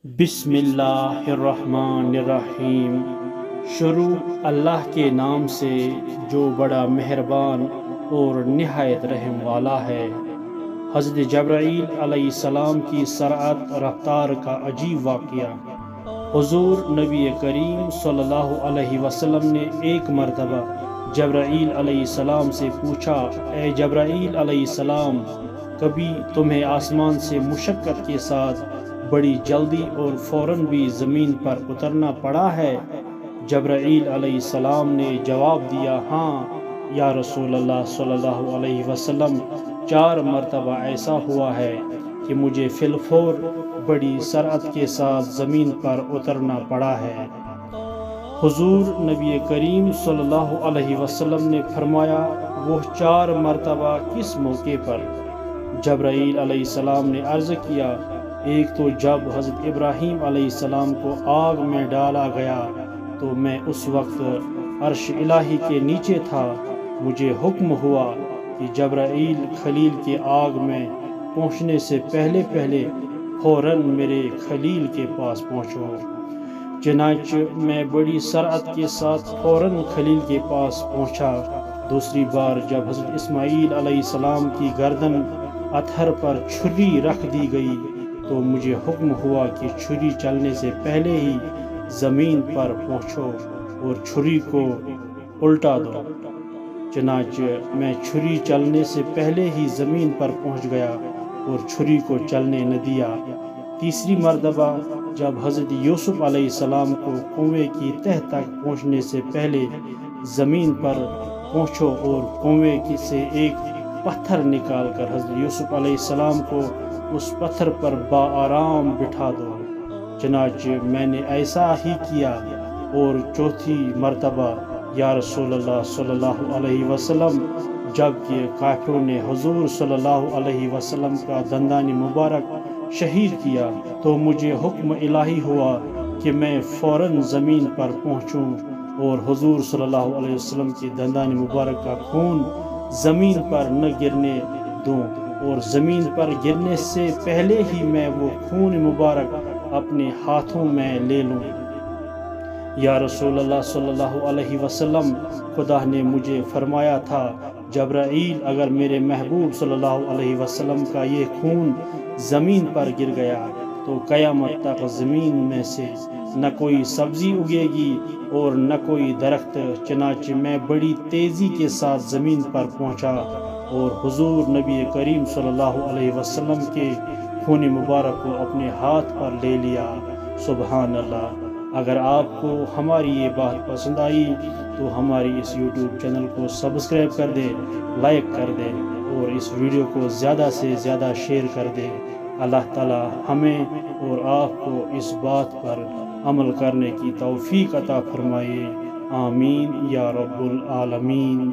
بسم اللہ الرحمن الرحیم۔ شروع اللہ کے نام سے جو بڑا مہربان اور نہایت رحم والا ہے۔ حضرت جبرائیل علیہ السلام کی سرعت رفتار کا عجیب واقعہ۔ حضور نبی کریم صلی اللہ علیہ وسلم نے ایک مرتبہ جبرائیل علیہ السلام سے پوچھا، اے جبرائیل علیہ السلام، کبھی تمہیں آسمان سے مشقت کے ساتھ بڑی جلدی اور فوراً بھی زمین پر اترنا پڑا ہے؟ جبرائیل علیہ السلام نے جواب دیا، ہاں یا رسول اللہ صلی اللہ علیہ وسلم، 4 مرتبہ ایسا ہوا ہے کہ مجھے فی الفور بڑی سرعت کے ساتھ زمین پر اترنا پڑا ہے۔ حضور نبی کریم صلی اللہ علیہ وسلم نے فرمایا، وہ 4 مرتبہ کس موقع پر؟ جبرائیل علیہ السلام نے عرض کیا، ایک تو جب حضرت ابراہیم علیہ السلام کو آگ میں ڈالا گیا تو میں اس وقت عرش الہی کے نیچے تھا، مجھے حکم ہوا کہ جبرائیل خلیل کے آگ میں پہنچنے سے پہلے فوراً میرے خلیل کے پاس پہنچو۔ چنانچہ میں بڑی سرعت کے ساتھ فوراً خلیل کے پاس پہنچا۔ دوسری بار جب حضرت اسماعیل علیہ السلام کی گردن اتھر پر چھری رکھ دی گئی تو مجھے حکم ہوا کہ چھری چلنے سے پہلے ہی زمین پر پہنچو اور چھری کو الٹا دو۔ چنانچہ میں چھری چلنے سے پہلے ہی زمین پر پہنچ گیا اور چھری کو چلنے نہ دیا۔ تیسری مرتبہ جب حضرت یوسف علیہ السلام کو کنویں کی تہ تک پہنچنے سے پہلے زمین پر پہنچو اور کنویں سے ایک پتھر نکال کر حضرت یوسف علیہ السلام کو اس پتھر پر بآرام بٹھا دو۔ چنانچہ میں نے ایسا ہی کیا۔ اور چوتھی مرتبہ یا رسول اللہ صلی اللہ علیہ وسلم، جب کہ کافروں نے حضور صلی اللہ علیہ وسلم کا دندان مبارک شہید کیا تو مجھے حکم الہی ہوا کہ میں فوراً زمین پر پہنچوں اور حضور صلی اللہ علیہ وسلم کے دندان مبارک کا خون زمین پر نہ گرنے دوں، اور زمین پر گرنے سے پہلے ہی میں وہ خون مبارک اپنے ہاتھوں میں لے لوں۔ یا رسول اللہ صلی اللہ علیہ وسلم، خدا نے مجھے فرمایا تھا، جبرائیل، اگر میرے محبوب صلی اللہ علیہ وسلم کا یہ خون زمین پر گر گیا تو قیامت تک زمین میں سے نہ کوئی سبزی اگے گی اور نہ کوئی درخت۔ چنانچہ میں بڑی تیزی کے ساتھ زمین پر پہنچا اور حضور نبی کریم صلی اللہ علیہ وسلم کے خون مبارک کو اپنے ہاتھ پر لے لیا۔ سبحان اللہ۔ اگر آپ کو ہماری یہ بات پسند آئی تو ہماری اس یوٹیوب چینل کو سبسکرائب کر دے، لائک کر دے اور اس ویڈیو کو زیادہ سے زیادہ شیئر کر دے۔ اللہ تعالی ہمیں اور آپ کو اس بات پر عمل کرنے کی توفیق عطا فرمائے۔ آمین یا رب العالمین۔